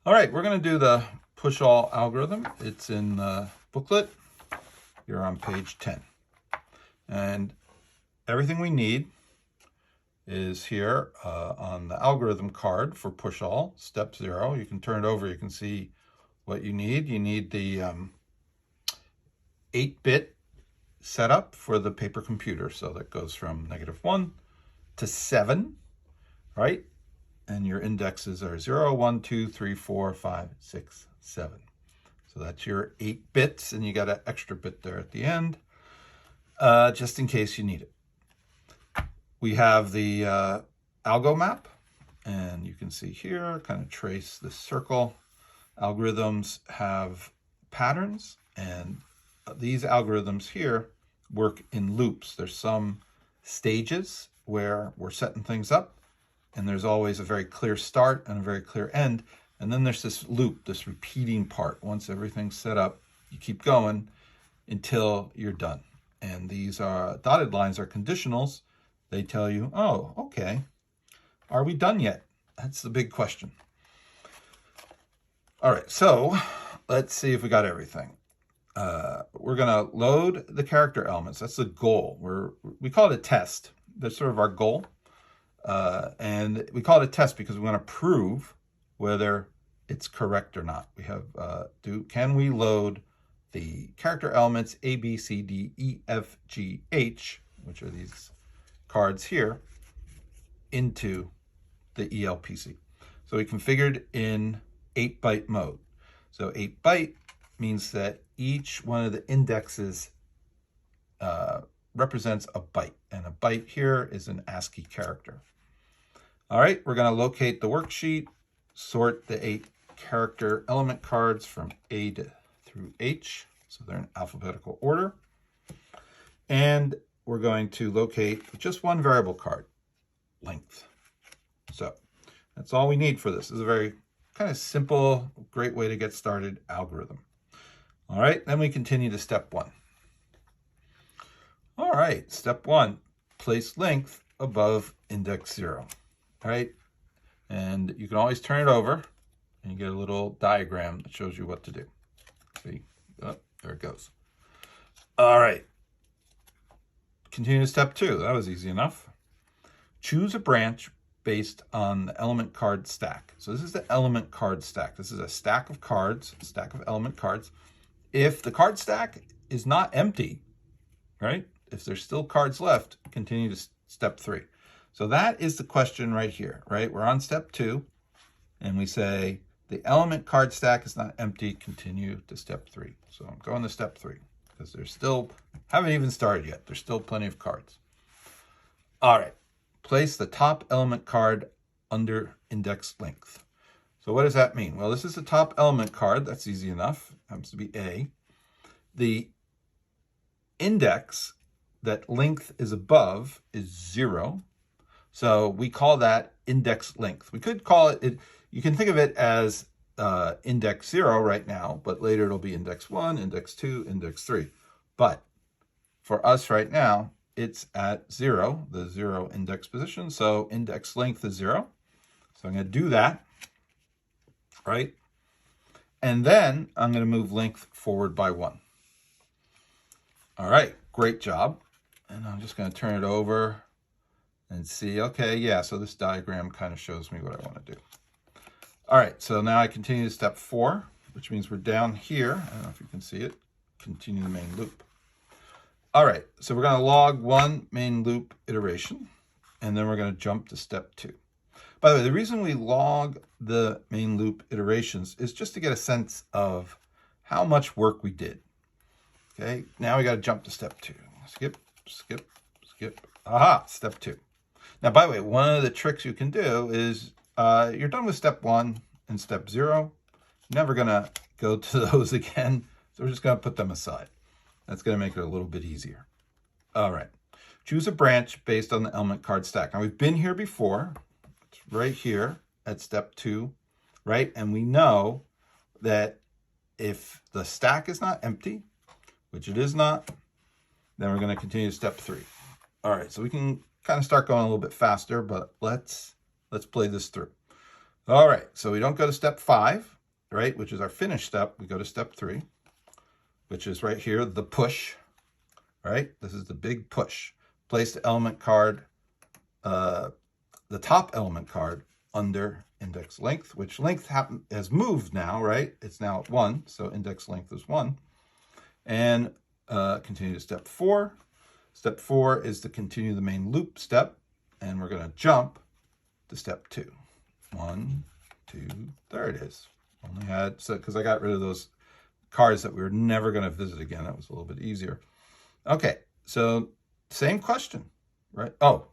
All right, we're going to do the push-all algorithm. It's in the booklet. You're on page 10. And everything we need is here on the algorithm card for push-all, step 0. You can turn it over. You can see what you need. You need the 8-bit setup for the paper computer. So that goes from -1 to 7, right? And your indexes are 0, 1, 2, 3, 4, 5, 6, 7. So that's your 8 bits, and you got an extra bit there at the end, just in case you need it. We have the algo map, and you can see here, kind of trace the circle. Algorithms have patterns, and these algorithms here work in loops. There's some stages where we're setting things up, and there's always a very clear start and a very clear end. And then there's this loop, this repeating part. Once everything's set up, you keep going until you're done. And these are dotted lines are conditionals. They tell you, oh, okay, are we done yet? That's the big question. All right, so let's see if we got everything. We're going to load the character elements. That's the goal. We call it a test. That's sort of our goal. And we call it a test because we want to prove whether it's correct or not. We have, can we load the character elements A, B, C, D, E, F, G, H, which are these cards here, into the ELPC. So we configured in 8-byte mode. So 8-byte means that each one of the indexes represents a byte, and a byte here is an ASCII character. All right, we're going to locate the worksheet, sort the 8 character element cards from A through H, so they're in alphabetical order. And we're going to locate just one variable card, length. So that's all we need for this. This is a very kind of simple, great way to get started algorithm. All right, then we continue to step 1. All right, step 1, place length above index 0. All right, and you can always turn it over and you get a little diagram that shows you what to do. See, oh, there it goes. All right, continue to step 2. That was easy enough. Choose a branch based on the element card stack. So this is the element card stack. This is a stack of cards, a stack of element cards. If the card stack is not empty, right? If there's still cards left, continue to step 3. So that is the question right here, right? We're on step 2, and we say the element card stack is not empty, continue to step 3. So I'm going to step 3 because there's still, haven't even started yet. There's still plenty of cards. All right, place the top element card under index length. So what does that mean? Well, this is the top element card. That's easy enough. It happens to be A. The index that length is above is 0. So we call that index length. We could call it, you can think of it as index 0 right now, but later it'll be index 1, index 2, index 3. But for us right now, it's at 0, the 0 index position. So index length is 0. So I'm going to do that, right? And then I'm going to move length forward by 1. All right, great job. And I'm just going to turn it over and see, okay, yeah, so this diagram kind of shows me what I want to do. All right, so now I continue to step 4, which means we're down here. I don't know if you can see it. Continue the main loop. All right, so we're going to log 1 main loop iteration, and then we're going to jump to step 2. By the way, the reason we log the main loop iterations is just to get a sense of how much work we did. Okay, now we got to jump to step 2. Skip, skip, skip. Aha, step 2. Now, by the way, one of the tricks you can do is you're done with step 1 and step 0. Never going to go to those again, so we're just going to put them aside. That's going to make it a little bit easier. All right, choose a branch based on the element card stack. Now, we've been here before. It's right here at step 2, right? And we know that if the stack is not empty, which it is not, then we're going to continue to step 3. All right, so we can kind of start going a little bit faster, but let's play this through. All right, so we don't go to step 5. right, which is our finish step, we go to step 3, which is right here, the push, right? This is the big push. Place the element card, the top element card under index length, which length has moved now, right? It's now at 1, so index length is 1. And continue to step 4. Step 4 is to continue the main loop step, and we're going to jump to step 2. 1, 2, there it is. Only had, so because I got rid of those cards that we were never going to visit again. That was a little bit easier. Okay, so same question, right? Oh,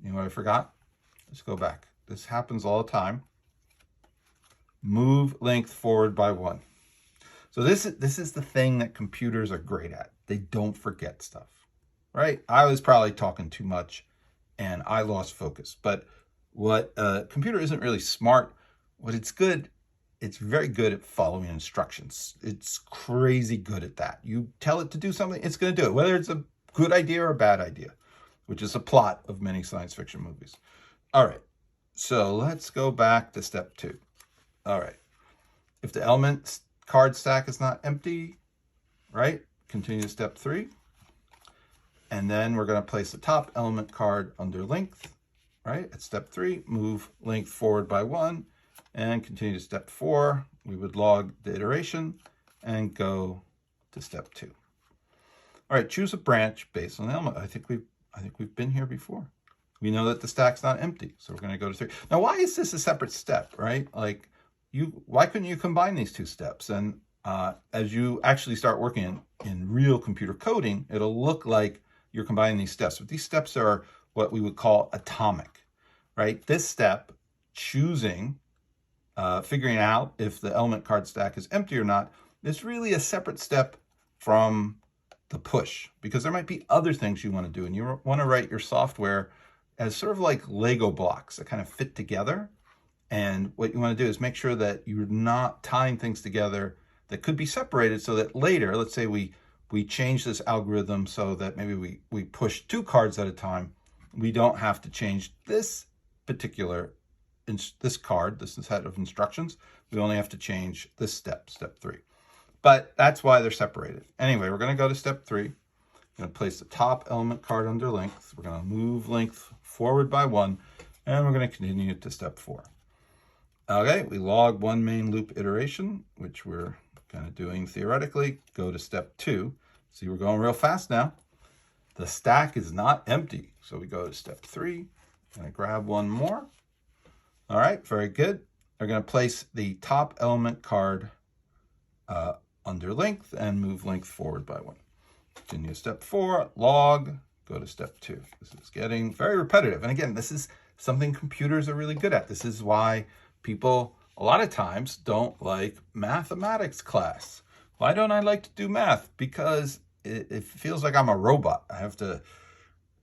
you know what I forgot? Let's go back. This happens all the time. Move length forward by 1. So this is the thing that computers are great at. They don't forget stuff, right? I was probably talking too much and I lost focus. But what a computer isn't really smart. What it's good, it's very good at following instructions. It's crazy good at that. You tell it to do something, it's going to do it, whether it's a good idea or a bad idea, which is a plot of many science fiction movies. All right, so let's go back to step 2. All right, if the element card stack is not empty, right, continue to step 3. And then we're going to place the top element card under length, right, at step 3, move length forward by 1, and continue to step 4. We would log the iteration and go to step 2. All right, choose a branch based on the element. I think we've been here before. We know that the stack's not empty, so we're going to go to 3. Now, why is this a separate step, right? Like, why couldn't you combine these 2 steps? And as you actually start working in real computer coding, it'll look like you're combining these steps. But these steps are what we would call atomic, right? This step, choosing, figuring out if the element card stack is empty or not, is really a separate step from the push, because there might be other things you want to do, and you want to write your software as sort of like Lego blocks that kind of fit together. And what you want to do is make sure that you're not tying things together that could be separated, so that later, let's say we change this algorithm so that maybe we push 2 cards at a time, we don't have to change this particular this set of instructions. We only have to change this step 3. But that's why they're separated. Anyway, we're going to go to step 3. We're going to place the top element card under length. We're going to move length forward by 1, and we're going to continue to step 4. Okay, we log 1 main loop iteration, which we're kind of doing theoretically. Go to step 2. See, we're going real fast now. The stack is not empty. So we go to step 3. Going to grab 1 more. All right, very good. We're going to place the top element card under length and move length forward by 1. Continue to step 4, log, go to step 2. This is getting very repetitive. And again, this is something computers are really good at. This is why people a lot of times don't like mathematics class. Why don't I like to do math? Because it feels like I'm a robot. I have to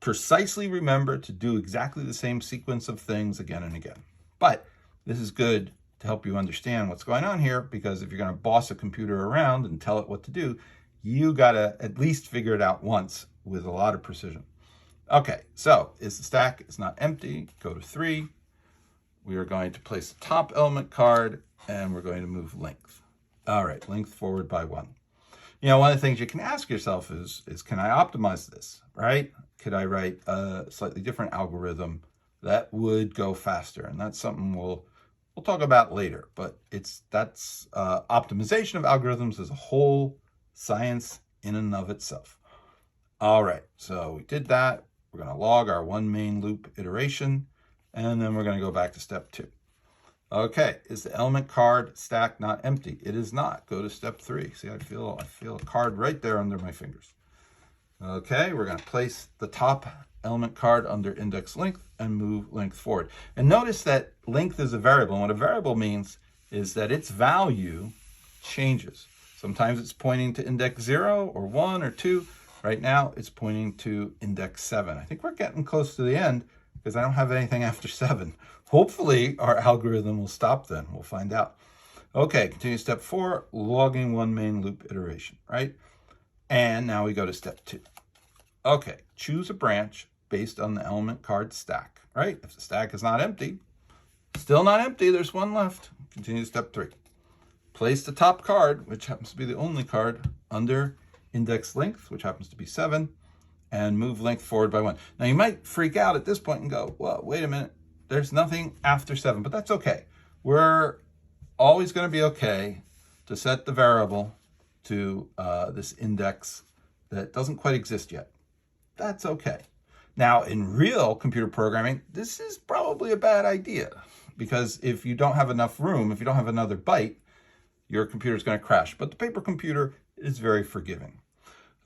precisely remember to do exactly the same sequence of things again and again. But this is good to help you understand what's going on here, because if you're going to boss a computer around and tell it what to do, you got to at least figure it out once with a lot of precision. Okay, so is the stack is not empty, go to 3. We are going to place the top element card, and we're going to move length. All right, length forward by 1. You know, one of the things you can ask yourself is can I optimize this, right? Could I write a slightly different algorithm that would go faster? And that's something we'll talk about later. But that's optimization of algorithms is a whole science in and of itself. All right, so we did that. We're going to log our 1 main loop iteration, and then we're going to go back to step 2. Okay, is the element card stack not empty? It is not. Go to step 3. See, I feel a card right there under my fingers. Okay, we're going to place the top element card under index length and move length forward. And notice that length is a variable. And what a variable means is that its value changes. Sometimes it's pointing to index 0 or 1 or 2. Right now, it's pointing to index 7. I think we're getting close to the end because I don't have anything after 7. Hopefully, our algorithm will stop then. We'll find out. Okay, continue step 4, logging 1 main loop iteration, right? And now we go to step 2. Okay, choose a branch based on the element card stack, right? If the stack is not empty, still not empty, there's 1 left. Continue to step 3. place the top card, which happens to be the only card, under index length, which happens to be 7, and move length forward by 1. Now you might freak out at this point and go, well, wait a minute, there's nothing after 7, but that's okay. We're always going to be okay to set the variable to this index that doesn't quite exist yet. That's okay. Now, in real computer programming, this is probably a bad idea, because if you don't have enough room, if you don't have another byte, your computer is going to crash. But the paper computer is very forgiving.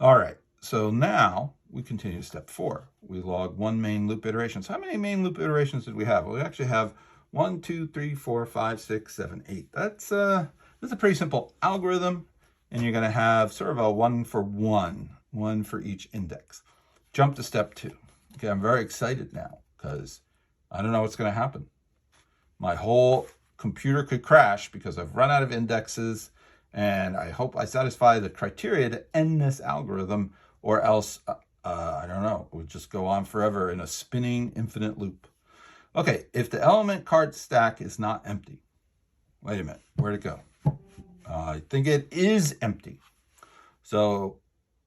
All right, so now we continue to step 4. We log 1 main loop iteration. So how many main loop iterations did we have? Well, we actually have 1, 2, 3, 4, 5, 6, 7, 8. That's a pretty simple algorithm, and you're going to have sort of a 1 for 1, one for each index. Jump to step 2. Okay, I'm very excited now because I don't know what's going to happen. My whole computer could crash because I've run out of indexes, and I hope I satisfy the criteria to end this algorithm, or else, I don't know, it would just go on forever in a spinning infinite loop. Okay, if the element card stack is not empty, wait a minute, where'd it go? I think it is empty. So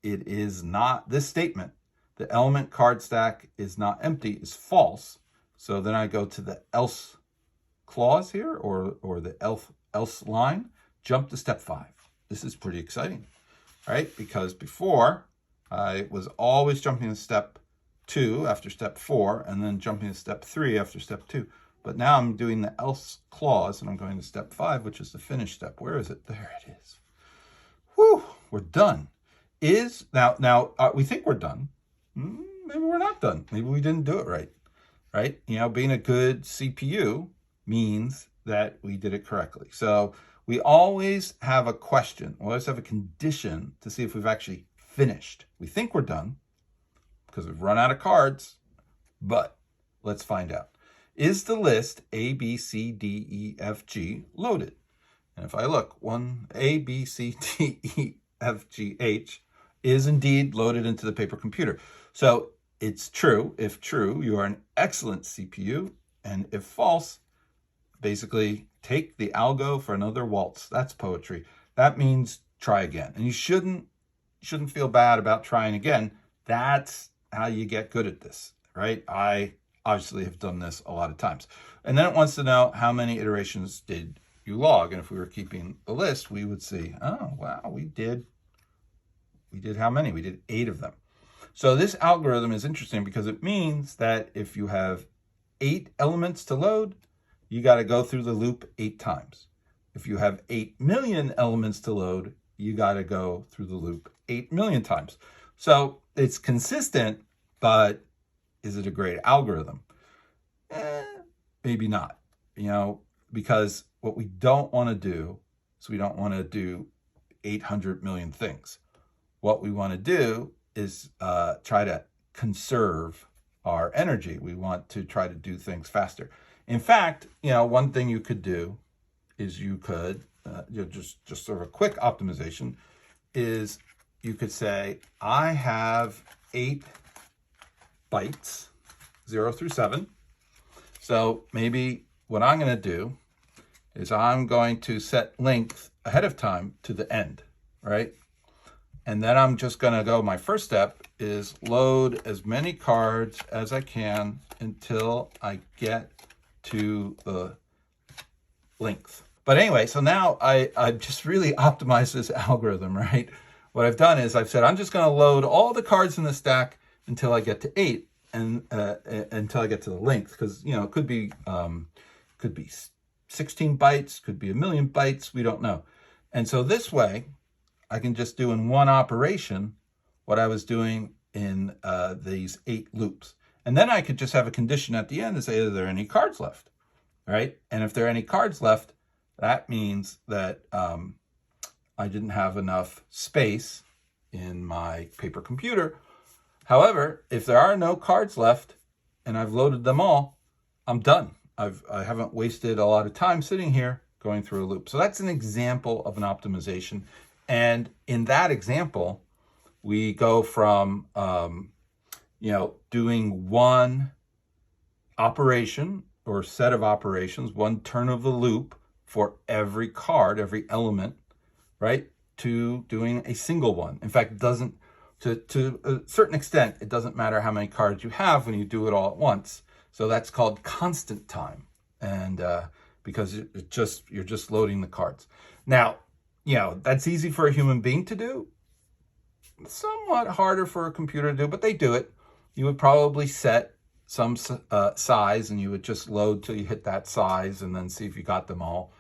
it is not, this statement, the element card stack is not empty, is false. So then I go to the else clause here, or the else line, jump to step 5. This is pretty exciting, right? Because before I was always jumping to step 2 after step 4, and then jumping to step 3 after step 2. But now I'm doing the else clause, and I'm going to step 5, which is the finish step. Where is it? There it is. Whew, we're done. Now we think we're done. Maybe we're not done. Maybe we didn't do it right? You know, being a good CPU means that we did it correctly. So we always have a question. We always have a condition to see if we've actually finished. We think we're done because we've run out of cards, but let's find out. Is the list A, B, C, D, E, F, G loaded? And if I look, A, B, C, D, E, F, G, H is indeed loaded into the paper computer. So it's true. If true, you are an excellent CPU. And if false, basically take the algo for another waltz. That's poetry. That means try again. And you shouldn't feel bad about trying again. That's how you get good at this, right? I obviously have done this a lot of times. And then it wants to know how many iterations did you log. And if we were keeping the list, we would see, oh, wow, we did how many? We did 8 of them. So this algorithm is interesting because it means that if you have 8 elements to load, you got to go through the loop 8 times. If you have 8 million elements to load, you got to go through the loop 8 million times. So it's consistent, but is it a great algorithm? Maybe not, because what we don't want to do is we don't want to do 800 million things. What we want to do is try to conserve our energy. We want to try to do things faster. In fact, one thing you could do is you could, just sort of a quick optimization, is you could say, I have 8 bytes, 0 through 7. So maybe what I'm going to do is I'm going to set length ahead of time to the end, right? And then I'm just going to go, my first step is load as many cards as I can until I get to the length. But anyway, so now I've just really optimized this algorithm, right? What I've done is I've said, I'm just going to load all the cards in the stack until I get to 8 and until I get to the length. Because, it could be 16 bytes, could be 1,000,000 bytes. We don't know. And so this way, I can just do in one operation what I was doing in these 8 loops. And then I could just have a condition at the end and say, are there any cards left, right? And if there are any cards left, that means that I didn't have enough space in my paper computer. However, if there are no cards left and I've loaded them all, I'm done. I haven't wasted a lot of time sitting here going through a loop. So that's an example of an optimization. And in that example, we go from, doing one operation or set of operations, one turn of the loop for every card, every element, right, to doing a single one. In fact, it doesn't, to a certain extent, it doesn't matter how many cards you have when you do it all at once. So that's called constant time. And because you're just loading the cards. Now, that's easy for a human being to do. Somewhat harder for a computer to do, but they do it. You would probably set some size, and you would just load till you hit that size and then see if you got them all.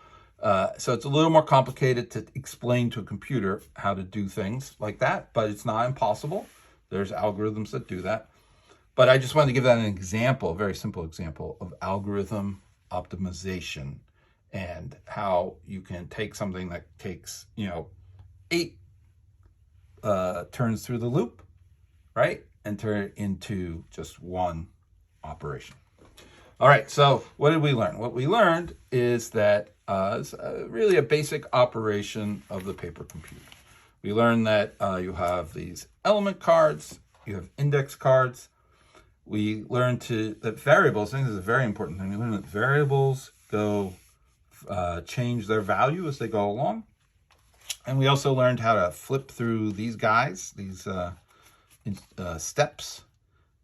So it's a little more complicated to explain to a computer how to do things like that, but it's not impossible. There's algorithms that do that. But I just wanted to give that an example, a very simple example of algorithm optimization and how you can take something that takes, 8 turns through the loop, right? And turn it into just one operation. All right, so what did we learn? What we learned is that it's really a basic operation of the paper computer. We learned that you have these element cards, you have index cards. We learned that variables, I think this is a very important thing, we learned that variables change their value as they go along. And we also learned how to flip through these guys, these steps.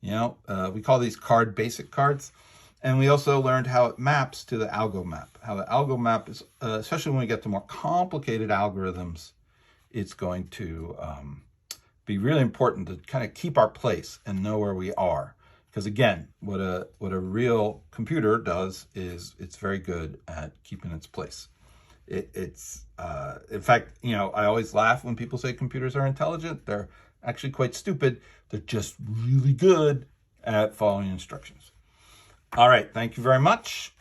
We call these basic cards. And we also learned how it maps to the algo map. How the algo map is, especially when we get to more complicated algorithms, it's going to be really important to kind of keep our place and know where we are. Because again, what a real computer does is it's very good at keeping its place. It's in fact, I always laugh when people say computers are intelligent. They're actually quite stupid. They're just really good at following instructions. All right, thank you very much.